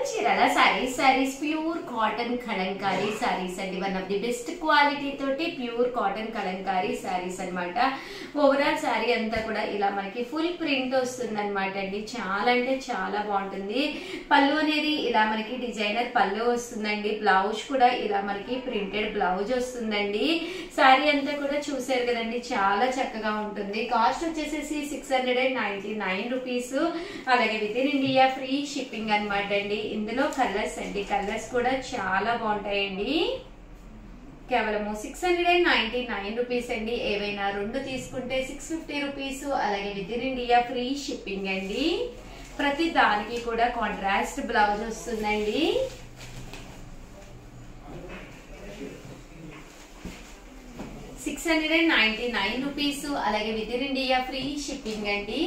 Chirala saris pure cotton Kalamkari saris అండి. One of the best quality తోటి pure cotton Kalamkari saris అన్నమాట. ఓవరాల్ సారీ అంతా కూడా ఇలా మనకి ఫుల్ ప్రింట్ వస్తుంది అనమాట అండి. చాలా అంటే చాలా బాగుంటుంది. పళ్ళు అనేది ఇలా మనకి డిజైనర్ పళ్ళు వస్తుందండి. బ్లౌజ్ కూడా ఇలా మనకి ప్రింటెడ్ బ్లౌజ్ వస్తుందండి. సారీ అంతా కూడా చూసారు కదండి, చాలా చక్కగా ఉంటుంది. కాస్ట్ వచ్చేసేసి 699 రూపీస్. అలాగే with in India free shipping అనమాట అండి. ఇందులో కలర్స్ అండి, కలర్స్ కూడా చాలా బాగుంటాయండి. కేవలము 699 రూపీస్ అండి. ఏవైనా రెండు తీసుకుంటే 650 రూపీస్. అలాగే with in India free shipping అండి. ప్రతి దానికి కూడా కాంట్రాస్ట్ బ్లౌజ్ వస్తుందండి. ₹699 అలాగే with in India free shipping అండి.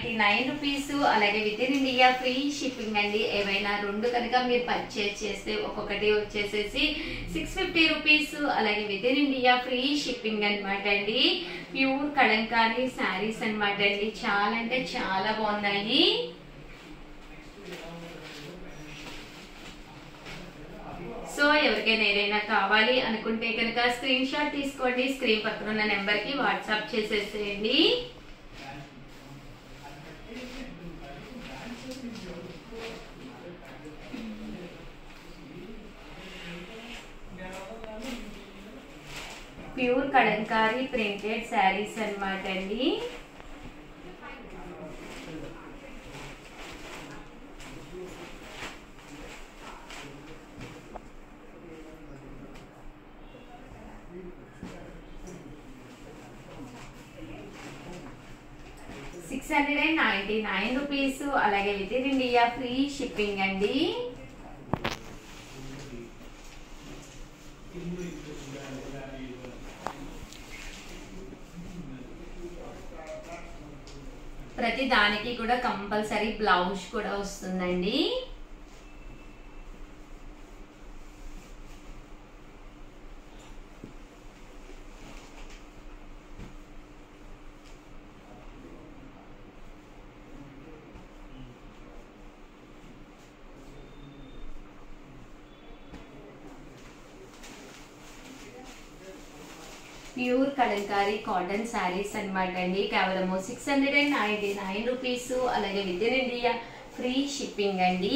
₹99 అలాగే with in India free shipping అండి. ఏవైనా రెండు కనుక మీరు పర్చేస్ చేస్తే ఒక్కొక్కటి వచ్చేసేసి 650 రూపీస్. అలాగే with in India free shipping అనమాట అండి. ప్యూర్ కలంకారీ శారీస్ అనమాట అండి. చాలా అంటే చాలా బాగున్నాయి. సో ఎవరికైనా ఏదైనా కావాలి అనుకుంటే కనుక స్క్రీన్ షాట్ తీసుకోండి. స్క్రీన్ పక్కన ఉన్న నెంబర్ కి వాట్సాప్ చేసేసేయండి. ప్యూర్ కలంకారీ ప్రింటెడ్ శారీస్ అన్నమాట అండి. ₹699 అలాగే with in India free shipping అండి. ప్రతి దానికి కూడా కంపల్సరీ బ్లౌజ్ కూడా వస్తుందండి. ప్యూర్ కలంకారీ కాటన్ శారీస్ అనమాట అండి. కేవలము 699 రూపీస్. అలాగే with in India free shipping అండి.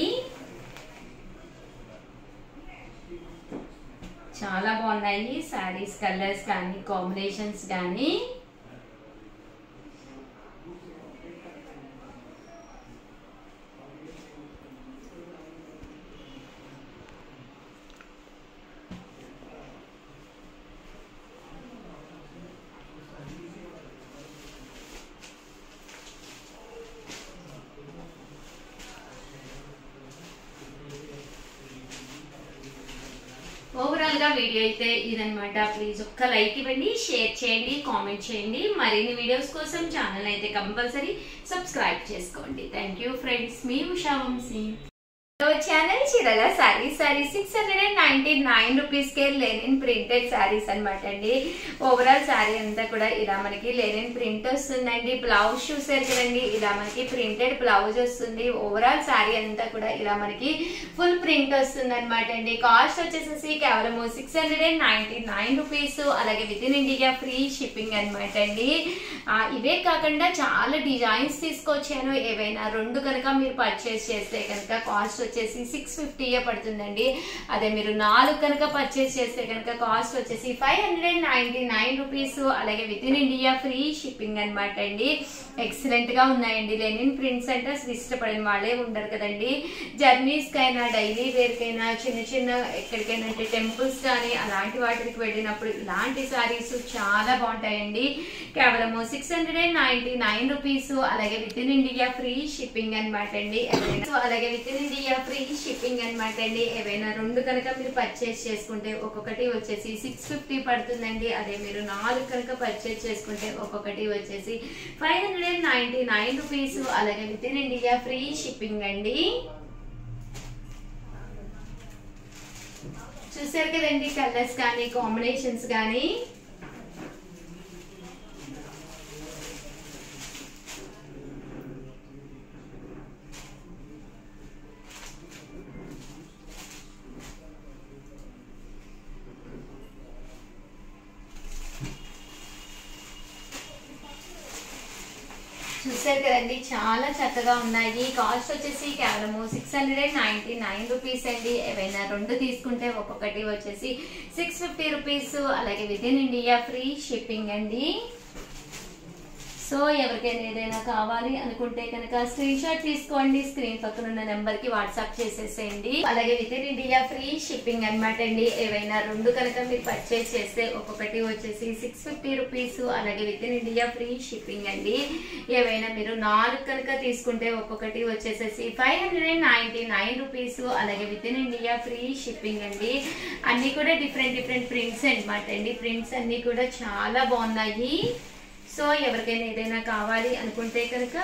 చాలా బాగున్నాయి శారీస్, కలర్స్ కానీ కాంబినేషన్స్ కానీ. ఓవరాల్ గా వీడియో అయితే ఇదనమాట. ప్లీజ్ ఒక్క లైక్ ఇవ్వండి, షేర్ చేయండి, కామెంట్ చేయండి. మరిన్ని వీడియోస్ కోసం ఛానల్ అయితే కంపల్సరీ సబ్స్క్రైబ్ చేసుకోండి. థ్యాంక్ యూ ఫ్రెండ్స్, మీ Usha Vamsi. Channel Chirala saris 699 rupees కే లెనిన్ ప్రింటెడ్ సారీస్ అనమాట అండి. ఓవరాల్ సారీ అంతా కూడా ఇలా మనకి లెనిన్ ప్రింట్ వస్తుందండి. బ్లౌజ్ చూసారు కదండి, ఇలా మనకి ప్రింటెడ్ బ్లౌజ్ వస్తుంది. ఓవరాల్ సారీ అంతా కూడా ఇలా మనకి ఫుల్ ప్రింట్ వస్తుంది అనమాట అండి. కాస్ట్ వచ్చేసేసి కేవలం 699 రూపీస్. అలాగే with in India free shipping అనమాట అండి. ఇవే కాకుండా చాలా డిజైన్స్ తీసుకొచ్చాను. ఏవైనా రెండు కనుక మీరు పర్చేస్ చేస్తే కనుక కాస్ట్ వచ్చేసి 650 పడుతుందండి. అదే మీరు 4 కనుక పర్చేస్ చేస్తే కనుక కాస్ట్ వచ్చేసి 599 రూపీస్. అలాగే with in India free shipping అనమాట అండి. ఎక్సలెంట్ గా ఉన్నాయండి. లెనిన్ ప్రింట్స్ అంటే అసలు ఇష్టపడిన వాళ్ళే ఉండరు కదండి. జర్నీస్ కైనా డైలీ వేర్ కైనా చిన్న చిన్న ఎక్కడికైనా అంటే టెంపుల్స్ కానీ అలాంటి వాటికి వెళ్ళినప్పుడు ఇలాంటి సారీస్ చాలా బాగుంటాయండి. కేవలం 699 రూపీస్. అలాగే with in India free shipping అనమాట అండి. అలాగే with in India free shipping అనమాట అండి. ఏవైనా రెండు కనుక మీరు పర్చేస్ చేసుకుంటే ఒక్కొక్కటి వచ్చేసి 650 పడుతుందండి. అదే మీరు 4 కనుక పర్చేస్ చేసుకుంటే ఒక్కొక్కటి వచ్చేసి 599 రూపీస్. అలాగే with in India free shipping అండి. చూసారు కదండి, కలర్స్ కానీ కాంబినేషన్స్ కానీ. చూసారు కదండి, చాలా చక్కగా ఉన్నాయి. కాస్ట్ వచ్చేసి కేవలం 699 రూపీస్ అండి. ఏవైనా 2 తీసుకుంటే ఒక్కొక్కటి వచ్చేసి 650 రూపీస్. అలాగే with in India free shipping అండి. సో ఎవరికైనా ఏదైనా కావాలి అనుకుంటే కనుక స్క్రీన్ షాట్ తీసుకోండి, స్క్రీన్ పక్కన ఉన్న నెంబర్ కి వాట్సాప్ చేసేసేయండి. అలాగే with in India free shipping అనమాట అండి. ఏవైనా 2 కనుక మీరు పర్చేస్ చేస్తే ఒక్కొక్కటి వచ్చేసి 650 రూపీస్. అలాగే with in India free shipping అండి. ఏవైనా మీరు 4 కనుక తీసుకుంటే ఒక్కొక్కటి వచ్చేసేసి 599 రూపీస్. అలాగే with in India free shipping అండి. అన్ని కూడా డిఫరెంట్ ప్రింట్స్ అనమాట అండి. ప్రింట్స్ అన్ని కూడా చాలా బాగున్నాయి. సో ఎవరికైనా ఏదైనా కావాలి అనుకుంటే కనుక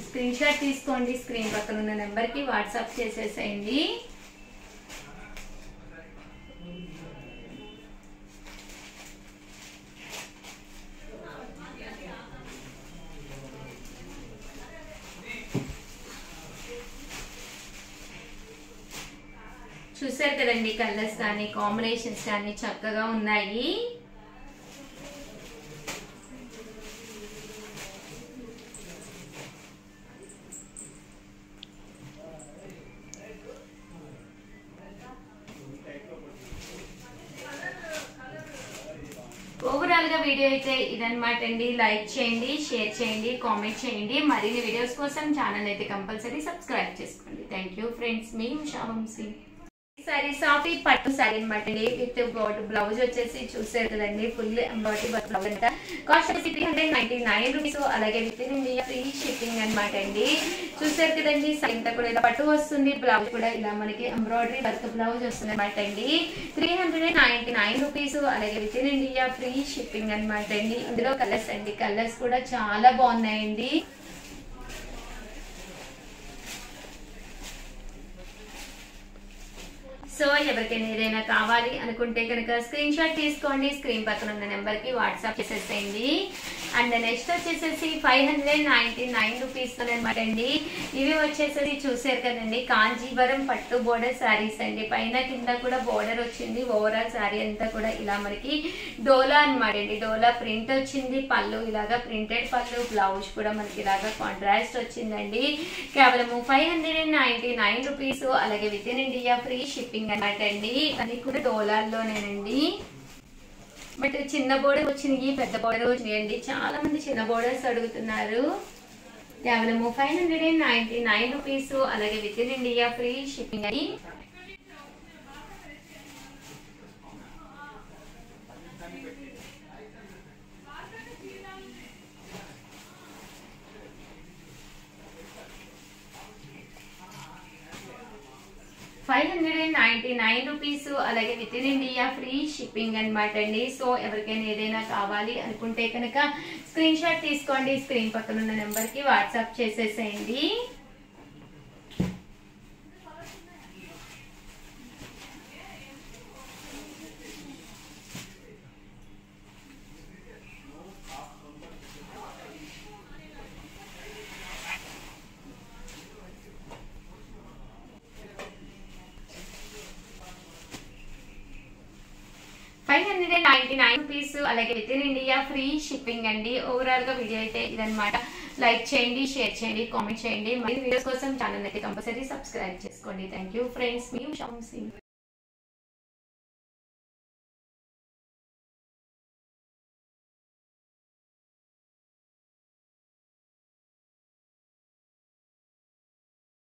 స్క్రీన్ షాట్ తీసుకోండి, స్క్రీన్ పక్కన ఉన్న నెంబర్కి వాట్సాప్ చేసేసేయండి. చూసారు కదండి, కలర్స్ కానీ కాంబినేషన్స్ కానీ చక్కగా ఉన్నాయి. ఓవరాల్ గా వీడియో అయితే ఇదన్నమాట అండి. లైక్ చేయండి, షేర్ చేయండి, కామెంట్ చేయండి. మరిన్ని వీడియోస్ కోసం ఛానల్ అయితే కంపల్సరీ సబ్స్క్రైబ్ చేసుకోండి. థ్యాంక్ యూ ఫ్రెండ్స్, మీ ఉషా వంశీ. సారీ సాఫీ పట్టు సారీ అనమాట అండి. విత్ బ్లౌజ్ వచ్చేసి చూసారు కదండి, ఫుల్ ఎంబ్రాయిడరీ వర్క్ బ్లౌజ్ అంట. కాస్ట్ వచ్చి 399 రూపీస్. అలాగే with in India free shipping అనమాట అండి. చూసారు కదండి, ఇంత కూడా ఇలా పట్టు వస్తుంది, బ్లౌజ్ కూడా ఇలా మనకి ఎంబ్రాయిడరీ వర్క్ బ్లౌజ్ వస్తుంది అనమాట అండి. 399 రూపీస్. అలాగే with in India free shipping అనమాట అండి. ఇందులో కలర్స్ అండి, కలర్స్ కూడా చాలా బాగున్నాయండి. సో ఎవరికైనా ఏదైనా కావాలి అనుకుంటే కనుక స్క్రీన్ షాట్ తీసుకోండి, స్క్రీన్ పక్కన ఉన్న నెంబర్ కి వాట్సాప్ చేసేసేయండి. అండ్ నెక్స్ట్ వచ్చేసేసి 599 రూపీస్ అనమాట అండి. ఇవి వచ్చేసి చూసారు కదండి, కాంజీవరం పట్టు బోర్డర్ శారీస్ అండి. పైన కింద కూడా బోర్డర్ వచ్చింది. ఓవరాల్ శారీ అంతా కూడా ఇలా మనకి డోలా అనమాట అండి. డోలా ప్రింట్ వచ్చింది. పళ్ళు ఇలాగా ప్రింటెడ్ పళ్ళు, బ్లౌజ్ కూడా మనకి ఇలాగా కాంట్రాస్ట్ వచ్చిందండి. కేవలం 599 రూపీస్. అలాగే with in India free shipping అనమాట అండి. అది కూడా డోలాల్లోనేనండి. బట్ చిన్న బోర్డర్ వచ్చినాయి, పెద్ద బోర్డర్ వచ్చినాయండి. చాలా మంది చిన్న బోర్డర్స్ అడుగుతున్నారు. కేవలం 599 రూపీస్. అలాగే with in India free shipping అని. రూపీస్. అలాగే with in India free shipping అనమాట అండి. సో ఎవరికైనా ఏదైనా కావాలి అనుకుంటే కనుక స్క్రీన్ షాట్ తీసుకోండి, స్క్రీన్ పక్కన ఉన్న నెంబర్ కి వాట్సాప్ చేసేసేయండి. రూపీస్. అలాగే with in India free shipping అండి. ఓవరాల్ గా వీడియో అయితే ఇదన్నమాట. లైక్ చేయండి, షేర్ చేయండి, కామెంట్ చేయండి. మరి వీడియోస్ కోసం ఛానల్ అయితే కంపల్సరీ సబ్స్క్రైబ్ చేసుకోండి. థ్యాంక్ యూ ఫ్రెండ్స్, మీ ఉషా వంశీ.